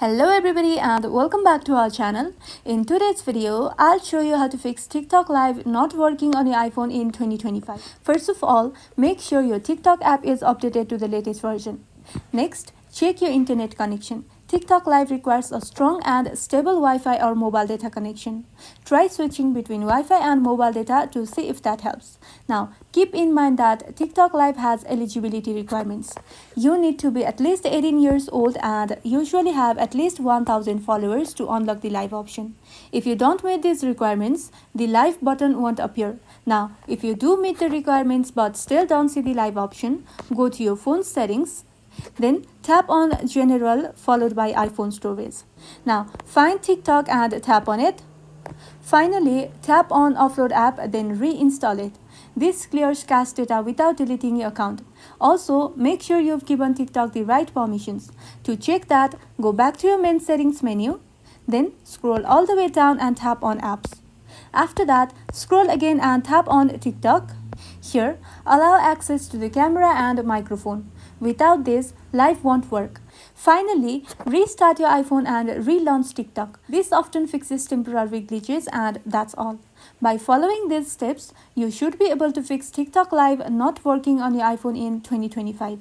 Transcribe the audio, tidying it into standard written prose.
Hello everybody and welcome back to our channel. In today's video, I'll show you how to fix TikTok Live not working on your iPhone in 2025. First of all, make sure your TikTok app is updated to the latest version. Next, check your internet connection. TikTok Live requires a strong and stable Wi-Fi or mobile data connection. Try switching between Wi-Fi and mobile data to see if that helps. Now, keep in mind that TikTok Live has eligibility requirements. You need to be at least 18 years old and usually have at least 1000 followers to unlock the live option. If you don't meet these requirements, the live button won't appear. Now, if you do meet the requirements but still don't see the live option, go to your phone settings. Then tap on General followed by iPhone storage. Now find TikTok and tap on it. Finally, tap on Offload app, then reinstall it. This clears cache data without deleting your account. Also, make sure you've given TikTok the right permissions. To check that, go back to your main settings menu. Then scroll all the way down and tap on Apps. After that, scroll again and tap on TikTok. Here, allow access to the camera and microphone. Without this, live won't work. Finally, restart your iPhone and relaunch TikTok. This often fixes temporary glitches and that's all. By following these steps, you should be able to fix TikTok Live not working on your iPhone in 2025.